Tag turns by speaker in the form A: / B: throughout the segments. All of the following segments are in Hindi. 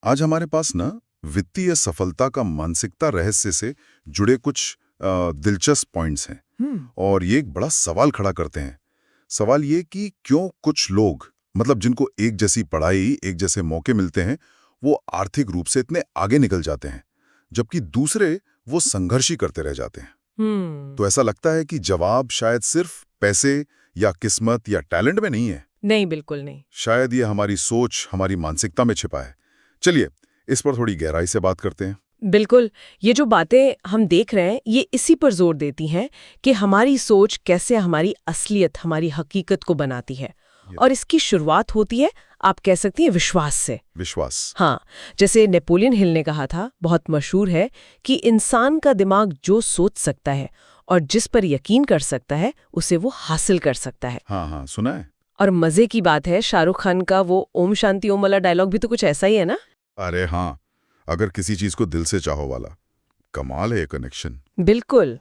A: आज हमारे पास ना वित्तीय सफलता का मानसिकता रहस्य से जुड़े कुछ दिलचस्प पॉइंट्स हैं। और ये एक बड़ा सवाल खड़ा करते हैं। सवाल ये कि क्यों कुछ लोग, मतलब जिनको एक जैसी पढ़ाई, एक जैसे मौके मिलते हैं, वो आर्थिक रूप से इतने आगे निकल जाते हैं, जबकि दूसरे वो संघर्ष ही करते रह जाते हैं। तो ऐसा लगता है कि जवाब शायद सिर्फ पैसे या किस्मत या टैलेंट में नहीं है।
B: नहीं, बिल्कुल नहीं।
A: शायद ये हमारी सोच, हमारी मानसिकता में छिपा है। चलिए इस पर थोड़ी गहराई से बात करते हैं।
B: बिल्कुल। ये जो बातें हम देख रहे हैं, ये इसी पर जोर देती हैं कि हमारी सोच कैसे हमारी असलियत, हमारी हकीकत को बनाती है। और इसकी शुरुआत होती है, आप कह सकती हैं, विश्वास से।
A: विश्वास।
B: हाँ, जैसे नेपोलियन हिल ने कहा था, बहुत मशहूर है, कि इंसान का दिमाग जो सोच सकता है और जिस पर यकीन कर सकता है, उसे वो हासिल कर सकता है।
A: हाँ हाँ, सुना है।
B: और मजे की बात है, शाहरुख खान का वो ओम शांति ओम वाला डायलॉग भी तो कुछ ऐसा ही है ना।
A: अरे हाँ, अगर किसी चीज को दिल से चाहो वाला, कमाल है ये कनेक्शन।
B: बिल्कुल।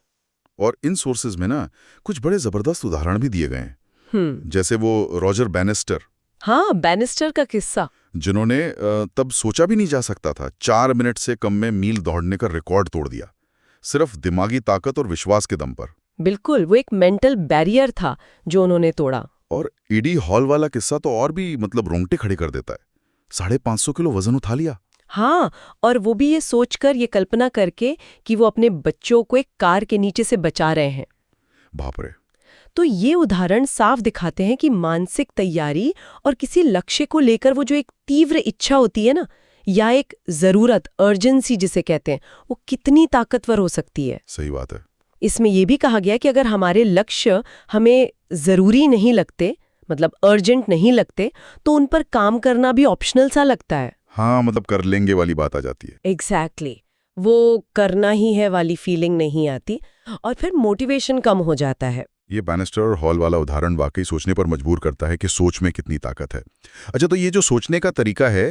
A: और इन सोर्सेज में ना कुछ बड़े जबरदस्त उदाहरण भी दिए गए हैं। जैसे वो रॉजर बैनिस्टर।
B: हाँ, बैनिस्टर का किस्सा।
A: जिन्होंने तब सोचा भी नहीं जा सकता था, 4 मिनट से कम में मील दौड़ने का रिकॉर्ड तोड़ दिया, सिर्फ दिमागी ताकत और विश्वास के दम पर।
B: बिल्कुल, वो एक मेंटल बैरियर था जो उन्होंने तोड़ा।
A: और ईडी हॉल वाला किस्सा तो और भी रोंगटे खड़े कर देता है। 550 किलो वजन उठा लिया।
B: हाँ, और वो भी ये सोचकर, ये कल्पना करके कि वो अपने बच्चों को एक कार के नीचे से बचा रहे हैं।
A: बाप रे।
B: तो ये उदाहरण साफ दिखाते हैं कि मानसिक तैयारी और किसी लक्ष्य को लेकर वो जो एक तीव्र इच्छा होती है ना, या एक जरूरत, अर्जेंसी जिसे कहते हैं, वो कितनी ताकतवर हो सकती है।
A: सही बात है।
B: इसमें यह भी कहा गया कि अगर हमारे लक्ष्य हमें जरूरी नहीं लगते, मतलब अर्जेंट नहीं लगते, तो उन पर काम करना भी ऑप्शनल सा लगता है।
A: हाँ, कर लेंगे वाली बात आ जाती है।
B: एग्जैक्टली। वो करना ही है वाली फीलिंग नहीं आती, और फिर मोटिवेशन कम हो जाता है।
A: ये बैनिस्टर और हॉल वाला उदाहरण वाकई सोचने पर मजबूर करता है कि सोच में कितनी ताकत है। अच्छा, तो ये जो सोचने का तरीका है,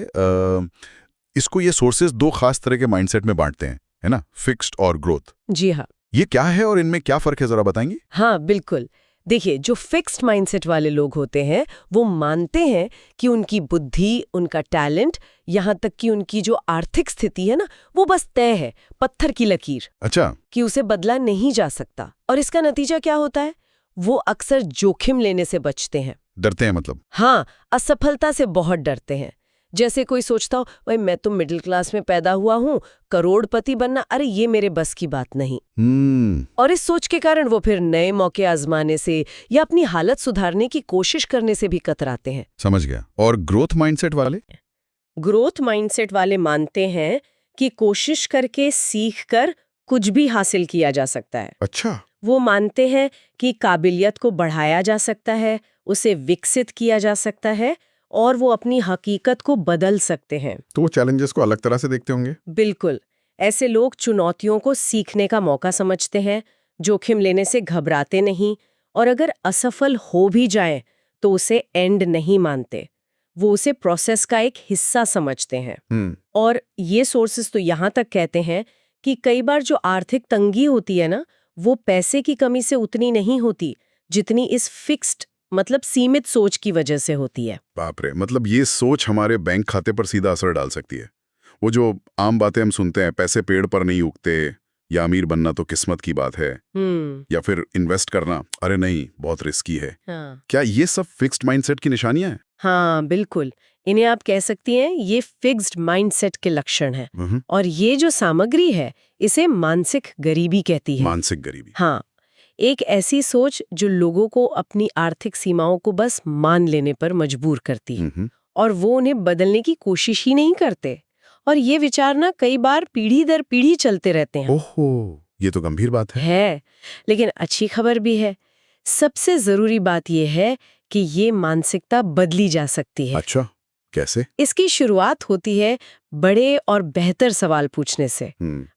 A: इसको ये सोर्सेज 2 खास तरह के माइंडसेट में बांटते हैं, है ना, फिक्स्ड और ग्रोथ।
B: जी हाँ।
A: ये क्या है और इनमें क्या फर्क है, जरा बताएंगे?
B: हाँ, बिल्कुल। देखिए, जो फिक्स्ड माइंडसेट वाले लोग होते हैं, वो मानते हैं कि उनकी बुद्धि, उनका टैलेंट, यहाँ तक कि उनकी जो आर्थिक स्थिति है ना, वो बस तय है, पत्थर की लकीर।
A: अच्छा।
B: कि उसे बदला नहीं जा सकता। और इसका नतीजा क्या होता है? वो अक्सर जोखिम लेने से बचते हैं।
A: डरते हैं मतलब?
B: हाँ, असफलता से बहुत डरते हैं। जैसे कोई सोचता हो, भाई मैं तो मिडिल क्लास में पैदा हुआ हूँ, करोड़पति बनना, अरे ये मेरे बस की बात नहीं। और इस सोच के कारण वो फिर नए मौके आजमाने से या अपनी हालत सुधारने की कोशिश करने से भी कतराते हैं।
A: समझ गया। और ग्रोथ माइंडसेट वाले?
B: ग्रोथ माइंडसेट वाले मानते हैं कि कोशिश करके, सीख कर कुछ भी हासिल किया जा सकता है।
A: अच्छा।
B: वो मानते हैं कि काबिलियत को बढ़ाया जा सकता है, उसे विकसित किया जा सकता है, और वो अपनी हकीकत को बदल सकते हैं।
A: तो वो चैलेंजेस को अलग तरह से देखते होंगे?
B: बिल्कुल। ऐसे लोग चुनौतियों को सीखने का मौका समझते हैं, जोखिम लेने से घबराते नहीं, और अगर असफल हो भी जाएं तो उसे एंड नहीं मानते। वो उसे प्रोसेस का एक हिस्सा समझते हैं। और ये सोर्सेस तो यहाँ तक कहते हैं कि कई बार जो आर्थिक तंगी होती है ना, वो पैसे की कमी से उतनी नहीं होती जितनी इस फिक्स्ड, मतलब सीमित सोच की वजह से होती है।
A: बाप रे, ये सोच हमारे बैंक खाते पर सीधा असर डाल सकती है। वो जो आम बातें हम सुनते हैं, पैसे पेड़ पर नहीं उगते, या अमीर बनना तो किस्मत की बात है, या फिर इन्वेस्ट करना, अरे नहीं, बहुत रिस्की है।
B: हाँ।
A: क्या ये सब फिक्स्ड माइंडसेट की निशानियां हैं?
B: हाँ, बिल्कुल। इन्हें आप कह सकती हैं, ये फिक्स्ड माइंडसेट के लक्षण हैं। और ये जो सामग्री है, इसे मानसिक गरीबी कहती है।
A: मानसिक गरीबी?
B: हाँ, एक ऐसी सोच जो लोगों को अपनी आर्थिक सीमाओं को बस मान लेने पर मजबूर करती है, और वो उन्हें बदलने की कोशिश ही नहीं करते। और ये विचार ना कई बार पीढ़ी दर पीढ़ी चलते रहते हैं।
A: ओहो, ये तो गंभीर बात है।
B: लेकिन अच्छी खबर भी है। सबसे जरूरी बात यह है कि ये मानसिकता बदली जा सकती है।
A: अच्छा, कैसे?
B: इसकी शुरुआत होती है बड़े और बेहतर सवाल पूछने से।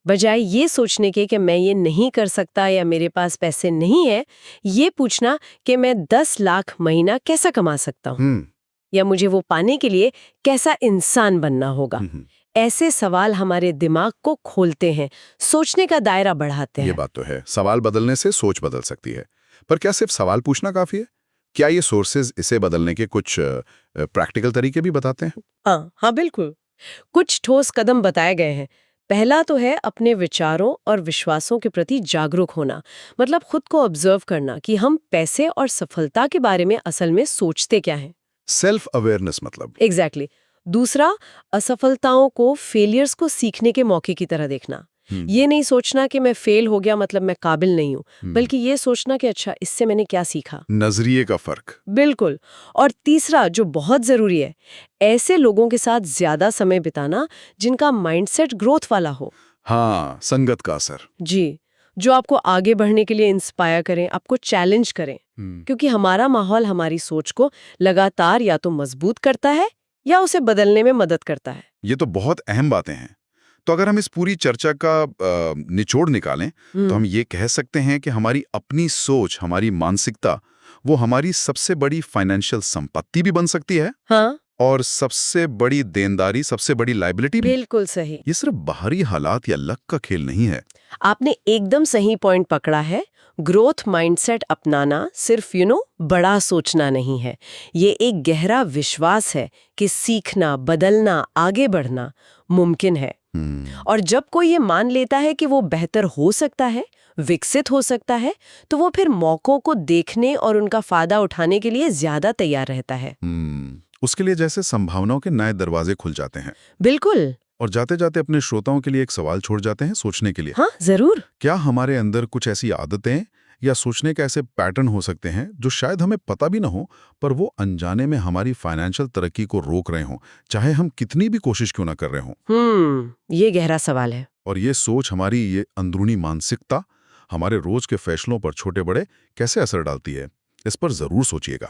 B: बजाय ये सोचने के कि मैं ये नहीं कर सकता या मेरे पास पैसे नहीं है, ये पूछना कि मैं 10 लाख महीना कैसा कमा सकता हूँ, या मुझे वो पाने के लिए कैसा इंसान बनना होगा। ऐसे सवाल हमारे दिमाग को खोलते हैं, सोचने का दायरा बढ़ाते हैं।
A: ये बात तो है, सवाल बदलने से सोच बदल सकती है। पर क्या सिर्फ सवाल पूछना काफी है? क्या ये सोर्सेज इसे बदलने के कुछ प्रैक्टिकल तरीके भी बताते हैं?
B: हाँ, बिल्कुल। कुछ ठोस कदम बताए गए हैं। पहला तो है अपने विचारों और विश्वासों के प्रति जागरूक होना, मतलब खुद को ऑब्जर्व करना कि हम पैसे और सफलता के बारे में असल में सोचते क्या हैं।
A: सेल्फ अवेयरनेस मतलब।
B: एग्जैक्टली। दूसरा, असफलताओं को फेलियर्स को सीखने के मौके की तरह देखना। ये नहीं सोचना कि मैं फेल हो गया मतलब मैं काबिल नहीं हूं, बल्कि ये सोचना कि अच्छा इससे मैंने क्या सीखा।
A: नजरिए का फर्क।
B: बिल्कुल। और तीसरा जो बहुत जरूरी है, ऐसे लोगों के साथ ज्यादा समय बिताना जिनका माइंडसेट ग्रोथ वाला हो।
A: हाँ, संगत का असर।
B: जी, जो आपको आगे बढ़ने के लिए इंस्पायर करें, आपको चैलेंज करें। क्योंकि हमारा माहौल हमारी सोच को लगातार या तो मजबूत करता है या उसे बदलने में मदद करता है।
A: ये तो बहुत अहम बातें हैं। तो अगर हम इस पूरी चर्चा का निचोड़ निकालें तो हम ये कह सकते हैं कि हमारी अपनी सोच, हमारी मानसिकता, वो हमारी सबसे बड़ी फाइनेंशियल संपत्ति भी बन सकती है।
B: हाँ,
A: और सबसे बड़ी देनदारी, सबसे बड़ी लायबिलिटी भी।
B: बिल्कुल सही।
A: ये सिर्फ बाहरी हालात या लक का खेल नहीं है।
B: आपने एकदम सही पॉइंट पकड़ा है। ग्रोथ माइंडसेट अपनाना सिर्फ बड़ा सोचना नहीं है। ये एक गहरा विश्वास है कि सीखना, बदलना, आगे बढ़ना मुमकिन है। और जब कोई ये मान लेता है कि वो बेहतर हो सकता है, विकसित हो सकता है, तो वो फिर मौकों को देखने और उनका फायदा उठाने के लिए ज्यादा तैयार रहता है।
A: उसके लिए जैसे संभावनाओं के नए दरवाजे खुल जाते हैं।
B: बिल्कुल।
A: और जाते जाते अपने श्रोताओं के लिए एक सवाल छोड़ जाते हैं सोचने के लिए।
B: हाँ, जरूर।
A: क्या हमारे अंदर कुछ ऐसी आदतें या सोचने के ऐसे पैटर्न हो सकते हैं जो शायद हमें पता भी ना हो, पर वो अनजाने में हमारी फाइनेंशियल तरक्की को रोक रहे हों, चाहे हम कितनी भी कोशिश क्यों ना कर रहे हों?
B: ये गहरा सवाल है।
A: और ये सोच, हमारी ये अंदरूनी मानसिकता, हमारे रोज के फैसलों पर छोटे बड़े कैसे असर डालती है, इस पर जरूर सोचिएगा।